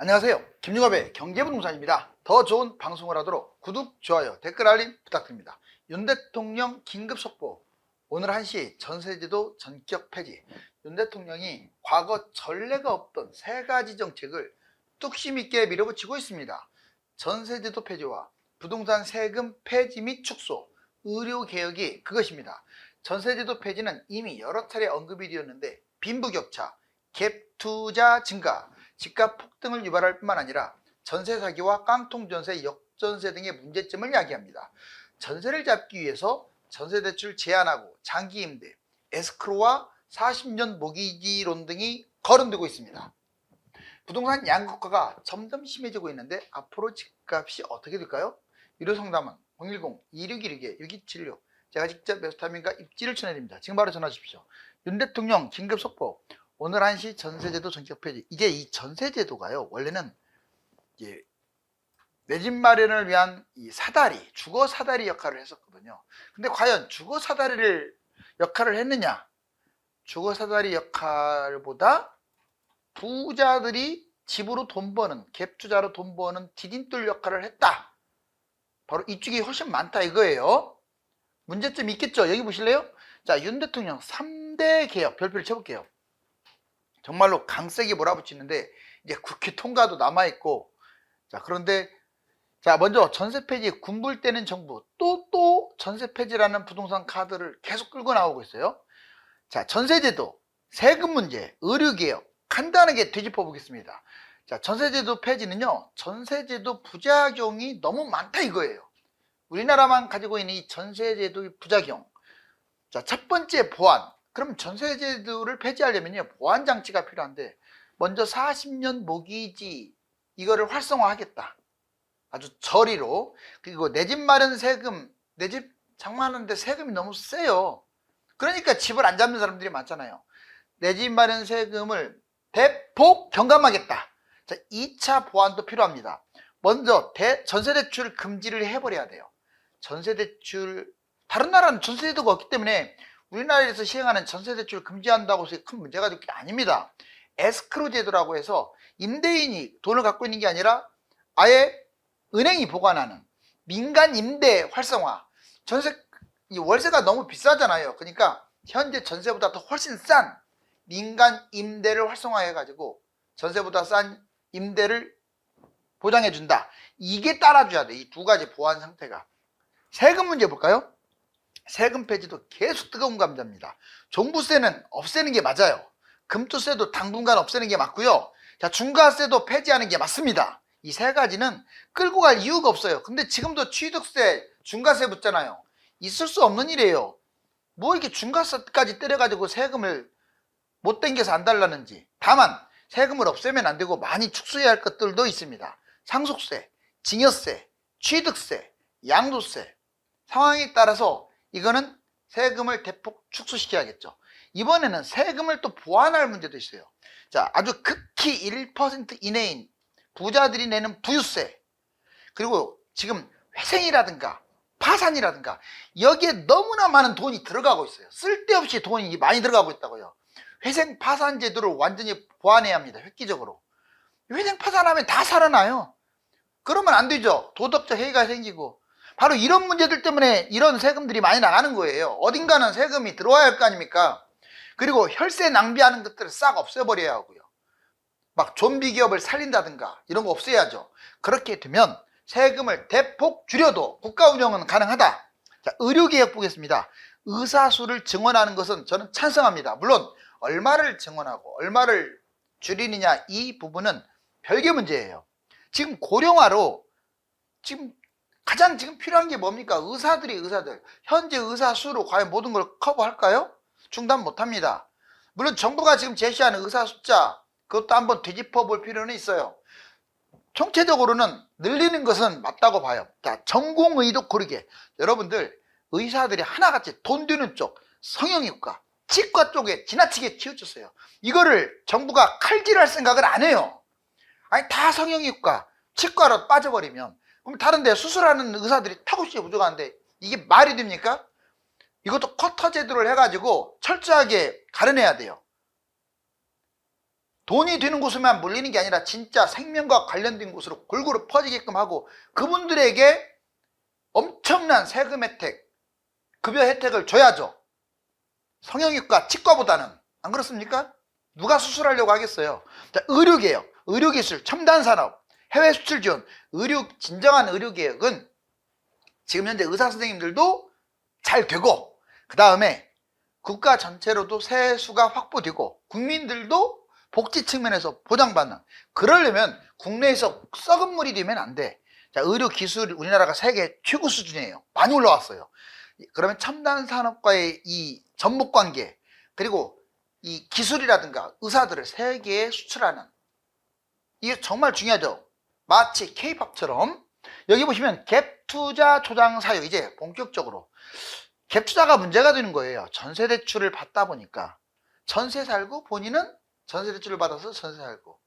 안녕하세요. 김유갑의 경제부동산입니다. 더 좋은 방송을 하도록 구독, 좋아요, 댓글 알림 부탁드립니다. 윤 대통령 긴급 속보. 오늘 1시 전세제도 전격 폐지. 윤 대통령이 과거 전례가 없던 3가지 정책을 뚝심 있게 밀어붙이고 있습니다. 전세제도 폐지와 부동산 세금 폐지 및 축소, 의료개혁이 그것입니다. 전세제도 폐지는 이미 여러 차례 언급이 되었는데 빈부격차, 갭 투자 증가, 집값 폭등을 유발할 뿐만 아니라 전세 사기와 깡통전세, 역전세 등의 문제점을 야기합니다. 전세를 잡기 위해서 전세대출 제한하고 장기임대, 에스크로와 40년 모기지론 등이 거론되고 있습니다. 부동산 양극화가 점점 심해지고 있는데 앞으로 집값이 어떻게 될까요? 유료상담은 010-2616-6276 제가 직접 메소타민과 입지를 전해드립니다. 지금 바로 전화 주십시오. 윤 대통령 긴급 속보. 오늘 1시 전세제도 전격 폐지. 이제 이 전세제도가요, 원래는 이제 내 집 마련을 위한 이 사다리, 주거 사다리 역할을 했었거든요. 근데 과연 주거 사다리를 역할을 했느냐? 주거 사다리 역할보다 부자들이 집으로 돈 버는, 갭 투자로 돈 버는 디딤돌 역할을 했다. 바로 이쪽이 훨씬 많다 이거예요. 문제점이 있겠죠? 여기 보실래요? 자, 윤 대통령 3대 개혁 별표를 쳐볼게요. 정말로 강세게 몰아붙이는데 이제 국회 통과도 남아있고, 자, 그런데 자, 먼저 전세 폐지 군불대는 정부 또 전세 폐지라는 부동산 카드를 계속 끌고 나오고 있어요. 자, 전세제도, 세금 문제, 의료개혁 간단하게 되짚어 보겠습니다. 자, 전세제도 폐지는요, 전세제도 부작용이 너무 많다 이거예요. 우리나라만 가지고 있는 이 전세제도의 부작용. 자, 첫 번째 보완. 그럼 전세제도를 폐지하려면요, 보완장치가 필요한데, 먼저 40년 모기지 이거를 활성화하겠다. 아주 저리로. 그리고 내 집 마련 세금, 내 집 장만하는데 세금이 너무 세요. 그러니까 집을 안 잡는 사람들이 많잖아요. 내 집 마련 세금을 대폭 경감하겠다. 자, 2차 보완도 필요합니다. 먼저 전세대출 금지를 해버려야 돼요. 전세대출, 다른 나라는 전세제도가 없기 때문에 우리나라에서 시행하는 전세대출 금지한다고 해서 큰 문제가 될 게 아닙니다. 에스크로 제도라고 해서 임대인이 돈을 갖고 있는 게 아니라 아예 은행이 보관하는 민간 임대 활성화. 이 월세가 너무 비싸잖아요. 그러니까 현재 전세보다 더 훨씬 싼 민간 임대를 활성화해 가지고 전세보다 싼 임대를 보장해 준다. 이게 따라줘야 돼. 이 두 가지 보완 상태가. 세금 문제 볼까요? 세금 폐지도 계속 뜨거운 감자입니다. 종부세는 없애는 게 맞아요. 금투세도 당분간 없애는 게 맞고요. 자, 중과세도 폐지하는 게 맞습니다. 이 3가지는 끌고 갈 이유가 없어요. 근데 지금도 취득세, 중과세 붙잖아요. 있을 수 없는 일이에요. 뭐 이렇게 중과세까지 때려가지고 세금을 못 땡겨서 안 달라는지. 다만 세금을 없애면 안 되고 많이 축소해야 할 것들도 있습니다. 상속세, 증여세, 취득세, 양도세. 상황에 따라서 이거는 세금을 대폭 축소시켜야겠죠. 이번에는 세금을 또 보완할 문제도 있어요. 자, 아주 극히 1% 이내인 부자들이 내는 부유세, 그리고 지금 회생이라든가 파산이라든가 여기에 너무나 많은 돈이 들어가고 있어요. 쓸데없이 돈이 많이 들어가고 있다고요. 회생 파산 제도를 완전히 보완해야 합니다. 획기적으로. 회생 파산하면 다 살아나요. 그러면 안 되죠. 도덕적 해이가 생기고. 바로 이런 문제들 때문에 이런 세금들이 많이 나가는 거예요. 어딘가는 세금이 들어와야 할 거 아닙니까? 그리고 혈세 낭비하는 것들을 싹 없애버려야 하고요. 막 좀비 기업을 살린다든가 이런 거 없애야죠. 그렇게 되면 세금을 대폭 줄여도 국가 운영은 가능하다. 자, 의료개혁 보겠습니다. 의사수를 증원하는 것은 저는 찬성합니다. 물론 얼마를 증원하고 얼마를 줄이느냐 이 부분은 별개 문제예요. 지금 고령화로 지금 가장 필요한 게 뭡니까? 의사들. 현재 의사 수로 과연 모든 걸 커버할까요? 충당 못합니다. 물론 정부가 지금 제시하는 의사 숫자, 그것도 한번 되짚어 볼 필요는 있어요. 총체적으로는 늘리는 것은 맞다고 봐요. 자, 전공의도 고르게. 여러분들, 의사들이 하나같이 돈 되는 쪽, 성형외과, 치과 쪽에 지나치게 치우쳤어요. 이거를 정부가 칼질할 생각을 안 해요. 아니, 다 성형외과, 치과로 빠져버리면 그럼 다른 데 수술하는 의사들이 턱없이 부족한데 이게 말이 됩니까? 이것도 커터 제도를 해가지고 철저하게 가려내야 돼요. 돈이 되는 곳에만 몰리는 게 아니라 진짜 생명과 관련된 곳으로 골고루 퍼지게끔 하고 그분들에게 엄청난 세금 혜택, 급여 혜택을 줘야죠. 성형외과, 치과보다는. 안 그렇습니까? 누가 수술하려고 하겠어요? 자, 의료개혁, 의료기술, 첨단산업, 해외 수출 지원, 진정한 의료개혁은 지금 현재 의사 선생님들도 잘 되고 그 다음에 국가 전체로도 세수가 확보되고 국민들도 복지 측면에서 보장받는, 그러려면 국내에서 썩은 물이 되면 안 돼. 자, 의료 기술 우리나라가 세계 최고 수준이에요. 많이 올라왔어요. 그러면 첨단 산업과의 이 전목 관계, 그리고 이 기술이라든가 의사들을 세계에 수출하는, 이게 정말 중요하죠. 마치 K-팝처럼 여기 보시면 갭 투자 조장 사유, 이제 본격적으로 갭 투자가 문제가 되는 거예요. 전세 대출을 받다 보니까 전세 살고 본인은 전세 대출을 받아서 전세 살고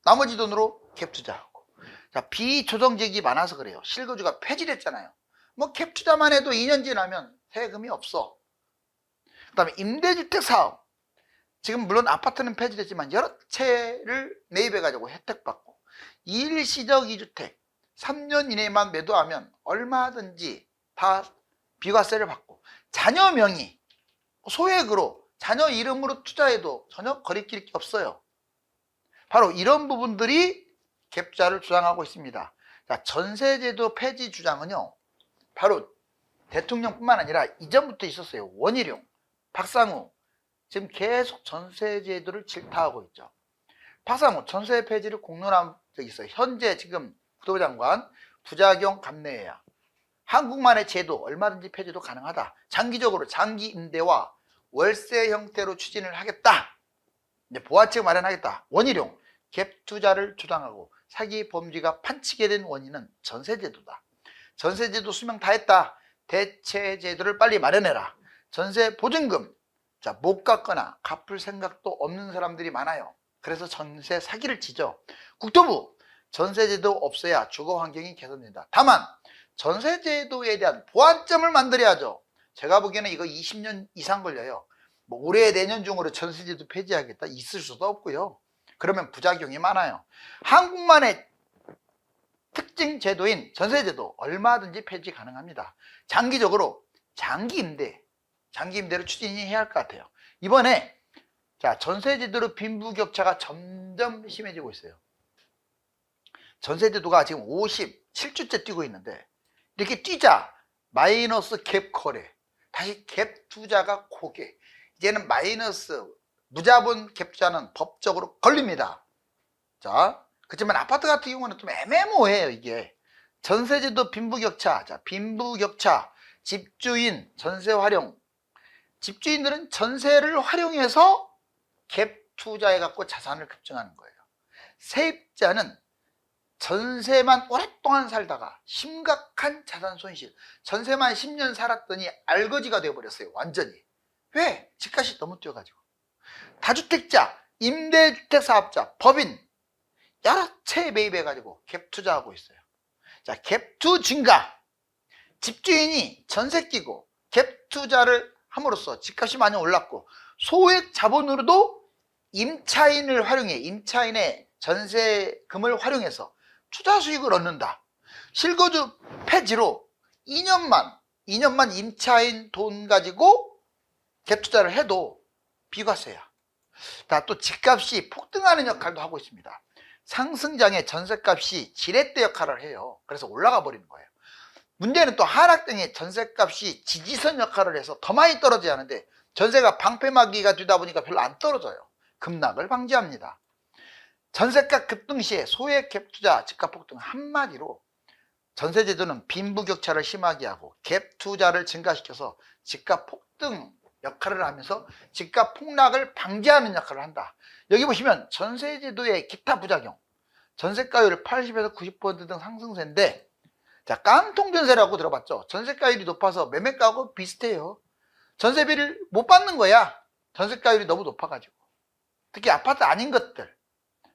나머지 돈으로 갭 투자하고. 자, 비조정지역이 많아서 그래요. 실거주가 폐지됐잖아요. 뭐 갭 투자만 해도 2년 지나면 세금이 없어. 그 다음에 임대주택 사업, 지금 물론 아파트는 폐지됐지만 여러 채를 매입해가지고 혜택받고, 일시적 2주택 3년 이내만 매도하면 얼마든지 다 비과세를 받고, 자녀 명의 소액으로 자녀 이름으로 투자해도 전혀 거리낄 게 없어요. 바로 이런 부분들이 갭투자를 주장하고 있습니다. 자, 전세제도 폐지 주장은요, 바로 대통령뿐만 아니라 이전부터 있었어요. 원희룡, 박상우 지금 계속 전세제도를 질타하고 있죠. 박상우 전세 폐지를 공론한 적이 있어요. 현재 지금 국토부 장관 부작용 감내해야 한국만의 제도 얼마든지 폐지도 가능하다. 장기적으로 장기 임대와 월세 형태로 추진을 하겠다. 이제 보완책 마련하겠다. 원희룡 갭 투자를 주장하고 사기 범죄가 판치게 된 원인은 전세제도다. 전세제도 수명 다 했다. 대체 제도를 빨리 마련해라. 전세 보증금, 자, 못 갚거나 갚을 생각도 없는 사람들이 많아요. 그래서 전세 사기를 치죠. 국토부 전세제도 없어야 주거 환경이 개선된다. 다만 전세제도에 대한 보완점을 만들어야죠. 제가 보기에는 이거 20년 이상 걸려요. 뭐 올해 내년 중으로 전세제도 폐지하겠다 있을 수도 없고요. 그러면 부작용이 많아요. 한국만의 특징 제도인 전세제도 얼마든지 폐지 가능합니다. 장기적으로 장기 임대를 추진해야 할 것 같아요. 이번에 자, 전세제도로 빈부격차가 점점 심해지고 있어요. 전세제도가 지금 57주째 뛰고 있는데 이렇게 뛰자 마이너스 갭 거래, 다시 갭 투자가 고개, 이제는 마이너스 무자본 갭 투자는 법적으로 걸립니다. 자, 그렇지만 아파트 같은 경우는 좀 애매모호해요. 이게 전세제도 빈부격차, 자, 빈부격차, 집주인 전세 활용, 집주인들은 전세를 활용해서 갭 투자해 갖고 자산을 급증하는 거예요. 세입자는 전세만 오랫동안 살다가 심각한 자산 손실, 전세만 10년 살았더니 알거지가 되어버렸어요. 완전히. 왜? 집값이 너무 뛰어가지고. 다주택자, 임대주택 사업자, 법인 여러 채 매입해가지고 갭 투자하고 있어요. 자, 갭 투 증가, 집주인이 전세 끼고 갭 투자를 함으로써 집값이 많이 올랐고 소액 자본으로도 임차인을 활용해, 임차인의 전세금을 활용해서 투자 수익을 얻는다. 실거주 폐지로 2년만 임차인 돈 가지고 갭 투자를 해도 비과세야. 또 집값이 폭등하는 역할도 하고 있습니다. 상승장에 전세값이 지렛대 역할을 해요. 그래서 올라가 버리는 거예요. 문제는 또 하락장에 전세값이 지지선 역할을 해서 더 많이 떨어져야 하는데 전세가 방패막이가 되다 보니까 별로 안 떨어져요. 급락을 방지합니다. 전세가 급등 시에 소액 갭 투자, 집값 폭등, 한마디로 전세제도는 빈부격차를 심하게 하고 갭 투자를 증가시켜서 집값 폭등 역할을 하면서 집값 폭락을 방지하는 역할을 한다. 여기 보시면 전세제도의 기타 부작용, 전세가율 80에서 90% 등 상승세인데, 자, 깡통 전세라고 들어봤죠? 전세가율이 높아서 매매가하고 비슷해요. 전세비를 못 받는 거야. 전세가율이 너무 높아가지고. 특히 아파트 아닌 것들,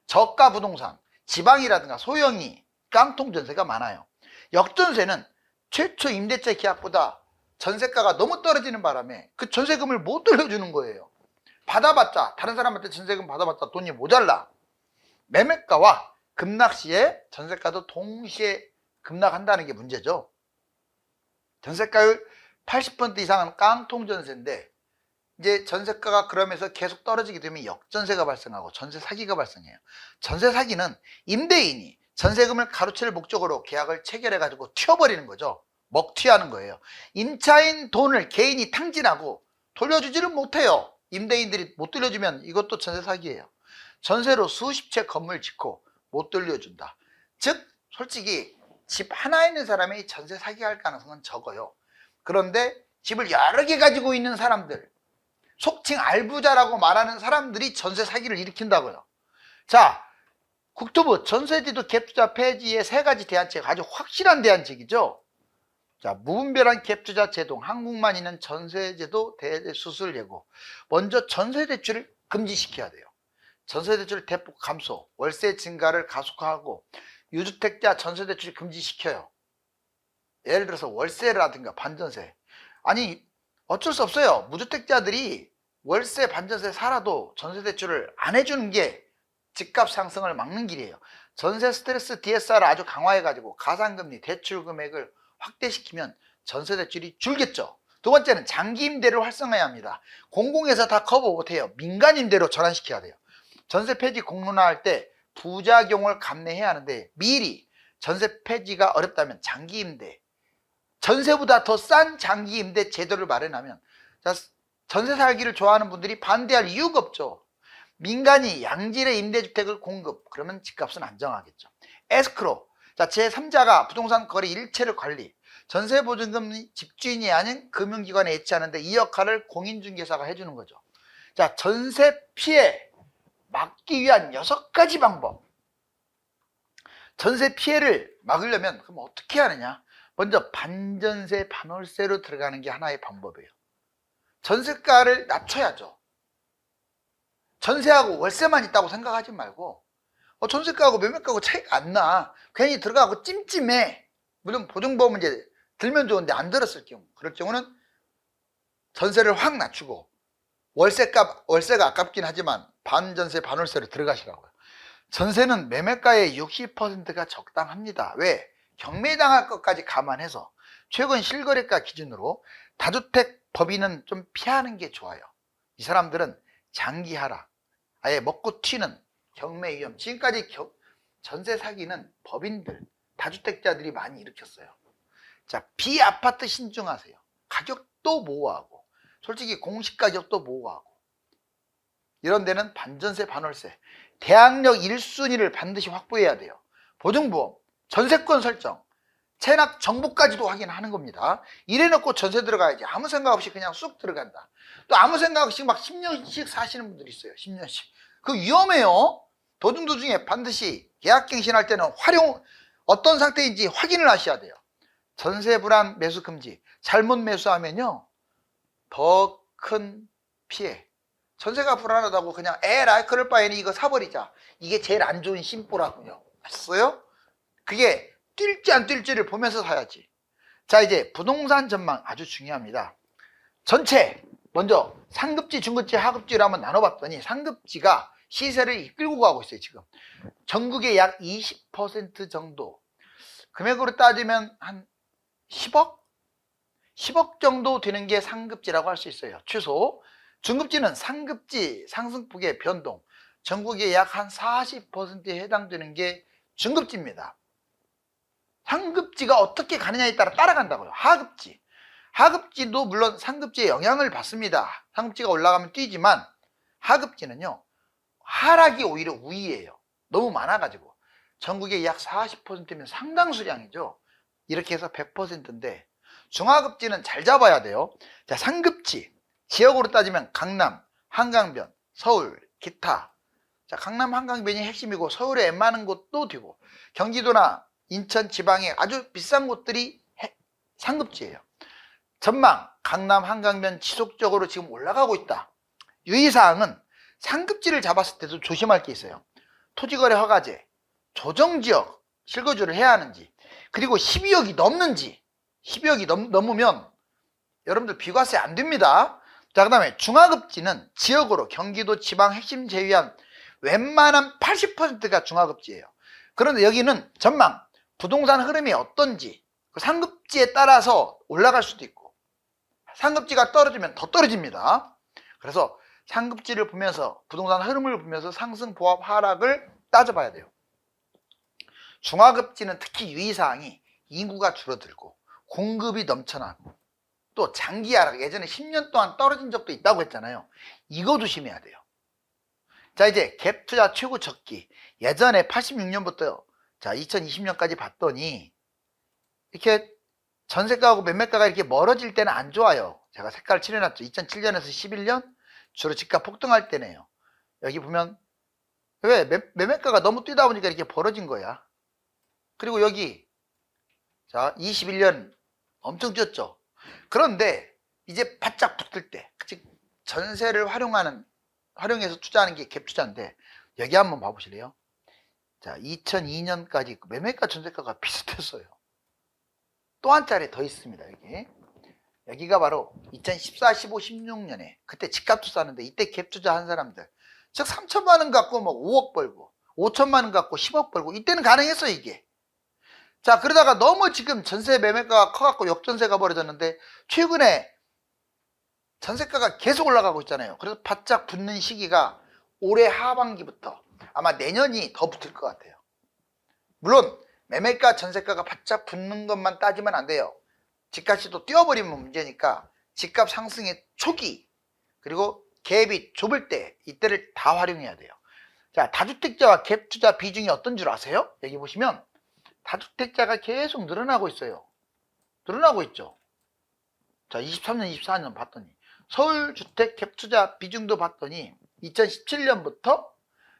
저가 부동산, 지방이라든가 소형이 깡통 전세가 많아요. 역전세는 최초 임대차 계약보다 전세가가 너무 떨어지는 바람에 그 전세금을 못 돌려주는 거예요. 받아봤자, 다른 사람한테 전세금 받아봤자 돈이 모자라. 매매가와 급락 시에 전세가도 동시에 급락한다는 게 문제죠. 전세가율 80% 이상은 깡통 전세인데, 이제 전세가가 그러면서 계속 떨어지게 되면 역전세가 발생하고 전세 사기가 발생해요. 전세 사기는 임대인이 전세금을 가로챌 목적으로 계약을 체결해 가지고 튀어버리는 거죠. 먹튀하는 거예요. 임차인 돈을 개인이 탕진하고 돌려주지를 못해요. 임대인들이 못 돌려주면 이것도 전세 사기예요. 전세로 수십 채 건물 짓고 못 돌려준다. 즉 솔직히 집 하나 있는 사람이 전세 사기할 가능성은 적어요. 그런데 집을 여러 개 가지고 있는 사람들, 속칭 알부자라고 말하는 사람들이 전세 사기를 일으킨다고요. 자, 국토부 전세제도 갭투자 폐지의 세 가지 대안책, 아주 확실한 대안책이죠. 자, 무분별한 갭투자 제동, 한국만 있는 전세제도 대수술 예고. 먼저 전세대출을 금지시켜야 돼요. 전세대출 대폭 감소, 월세 증가를 가속화하고 유주택자 전세대출을 금지시켜요. 예를 들어서 월세라든가 반전세. 아니 어쩔 수 없어요. 무주택자들이 월세 반전세 살아도 전세대출을 안 해주는 게 집값 상승을 막는 길이에요. 전세 스트레스 DSR을 아주 강화해가지고 가상금리 대출 금액을 확대시키면 전세대출이 줄겠죠. 두 번째는 장기 임대를 활성화해야 합니다. 공공에서 다 커버 못해요. 민간 임대로 전환시켜야 돼요. 전세 폐지 공론화할 때 부작용을 감내해야 하는데, 미리 전세 폐지가 어렵다면 장기 임대, 전세보다 더 싼 장기 임대 제도를 마련하면, 자, 전세 살기를 좋아하는 분들이 반대할 이유가 없죠. 민간이 양질의 임대주택을 공급, 그러면 집값은 안정하겠죠. 에스크로, 자, 제3자가 부동산 거래 일체를 관리, 전세보증금 집주인이 아닌 금융기관에 예치하는데 이 역할을 공인중개사가 해주는 거죠. 자, 전세 피해 막기 위한 6가지 방법. 전세 피해를 막으려면 그럼 어떻게 하느냐? 먼저 반전세 반월세로 들어가는 게 하나의 방법이에요. 전세가를 낮춰야죠. 전세하고 월세만 있다고 생각하지 말고, 전세가하고 매매가하고 차이가 안 나. 괜히 들어가고 찜찜해. 물론 보증보험은 이제 들면 좋은데 안 들었을 경우, 그럴 경우는 전세를 확 낮추고 월세가 아깝긴 하지만 반전세 반월세로 들어가시라고요. 전세는 매매가의 60%가 적당합니다. 왜? 경매당할 것까지 감안해서 최근 실거래가 기준으로 다주택 법인은 좀 피하는 게 좋아요. 이 사람들은 장기 하락, 아예 먹고 튀는 경매 위험, 지금까지 전세 사기는 법인들, 다주택자들이 많이 일으켰어요. 자, 비아파트 신중하세요. 가격도 모호하고, 솔직히 공시가격도 모호하고, 이런 데는 반전세 반월세, 대항력 1순위를 반드시 확보해야 돼요. 보증보험, 전세권 설정, 체납 정보까지도 확인하는 겁니다. 이래놓고 전세 들어가야지 아무 생각 없이 그냥 쑥 들어간다. 또 아무 생각 없이 막 10년씩 사시는 분들이 있어요. 10년씩. 그거 위험해요. 도중에 반드시 계약갱신할 때는 어떤 상태인지 확인을 하셔야 돼요. 전세 불안 매수 금지. 잘못 매수하면요 더 큰 피해. 전세가 불안하다고 그냥 에라이 그럴 바에는 이거 사버리자. 이게 제일 안 좋은 심보라고요. 아셨어요? 그게 뛸지 안 뛸지를 보면서 사야지. 자, 이제 부동산 전망 아주 중요합니다. 전체 먼저 상급지, 중급지, 하급지를 한번 나눠봤더니 상급지가 시세를 이끌고 가고 있어요. 지금 전국의 약 20% 정도, 금액으로 따지면 한 10억? 10억 정도 되는 게 상급지라고 할 수 있어요. 최소. 중급지는 상급지 상승폭의 변동, 전국의 약 한 40%에 해당되는 게 중급지입니다. 상급지가 어떻게 가느냐에 따라 따라간다고요. 하급지도 물론 상급지에 영향을 받습니다. 상급지가 올라가면 뛰지만 하급지는요 하락이 오히려 우위예요. 너무 많아가지고. 전국의 약 40%면 상당수량이죠. 이렇게 해서 100%인데 중하급지는 잘 잡아야 돼요. 자, 상급지 지역으로 따지면 강남, 한강변, 서울, 기타. 자, 강남, 한강변이 핵심이고 서울에 웬만한 곳도 되고, 경기도나 인천 지방에 아주 비싼 곳들이 상급지예요. 전망, 강남, 한강변 지속적으로 지금 올라가고 있다. 유의사항은 상급지를 잡았을 때도 조심할 게 있어요. 토지거래 허가제, 조정지역 실거주를 해야 하는지, 그리고 12억이 넘는지. 12억이 넘으면 여러분들 비과세 안 됩니다. 자, 그 다음에 중하급지는 지역으로 경기도 지방 핵심 제외한 웬만한 80%가 중하급지예요. 그런데 여기는 전망, 부동산 흐름이 어떤지 그 상급지에 따라서 올라갈 수도 있고 상급지가 떨어지면 더 떨어집니다. 그래서 상급지를 보면서 부동산 흐름을 보면서 상승, 보합, 하락을 따져봐야 돼요. 중하급지는 특히 유의사항이 인구가 줄어들고 공급이 넘쳐나고 또 장기 하락, 예전에 10년 동안 떨어진 적도 있다고 했잖아요. 이거 조심해야 돼요. 자, 이제 갭 투자 최고 적기. 예전에 86년부터 자 2020년까지 봤더니 이렇게 전세가하고 매매가가 이렇게 멀어질 때는 안 좋아요. 제가 색깔 칠해놨죠. 2007년에서 11년 주로 집값 폭등할 때네요. 여기 보면 왜 매매가가 너무 뛰다 보니까 이렇게 벌어진 거야. 그리고 여기 자 21년 엄청 뛰었죠. 그런데 이제 바짝 붙을 때, 즉 전세를 활용해서 투자하는 게 갭 투자인데 여기 한번 봐보실래요? 자 2002년까지 매매가 전세가가 비슷했어요. 또 한 자리 더 있습니다. 여기가 바로 2014, 15, 16년에 그때 집값 투자하는데 이때 갭 투자한 사람들, 즉 3천만 원 갖고 뭐 5억 벌고 5천만 원 갖고 10억 벌고 이때는 가능했어요. 이게 자 그러다가 너무 지금 전세 매매가가 커갖고 역전세가 벌어졌는데 최근에 전세가가 계속 올라가고 있잖아요. 그래서 바짝 붙는 시기가 올해 하반기부터 아마 내년이 더 붙을 것 같아요. 물론 매매가 전세가가 바짝 붙는 것만 따지면 안 돼요. 집값이 또 뛰어버리면 문제니까 집값 상승의 초기 그리고 갭이 좁을 때 이때를 다 활용해야 돼요. 자 다주택자와 갭 투자 비중이 어떤 줄 아세요? 여기 보시면 다주택자가 계속 늘어나고 있어요. 늘어나고 있죠. 자 23년 24년 봤더니 서울주택 갭 투자 비중도 봤더니 2017년부터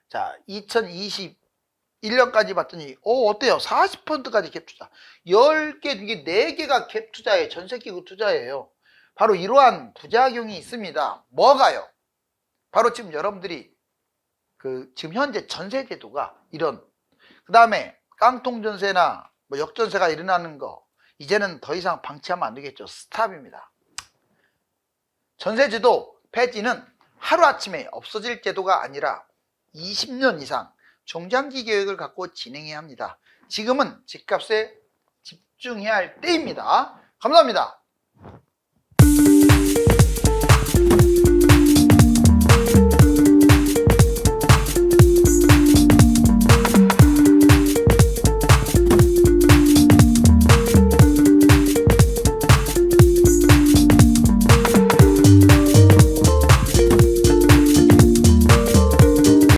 자 2021년까지 봤더니 어때요? 40%까지 갭 투자. 10개 중에 4개가 갭 투자예요. 전세기구 투자예요. 바로 이러한 부작용이 있습니다. 뭐가요? 바로 지금 여러분들이 지금 현재 전세제도가 이런 그 다음에 깡통 전세나 뭐 역전세가 일어나는 거 이제는 더 이상 방치하면 안 되겠죠. 스탑입니다. 전세제도 폐지는 하루아침에 없어질 제도가 아니라 20년 이상 중장기 계획을 갖고 진행해야 합니다. 지금은 집값에 집중해야 할 때입니다. 감사합니다.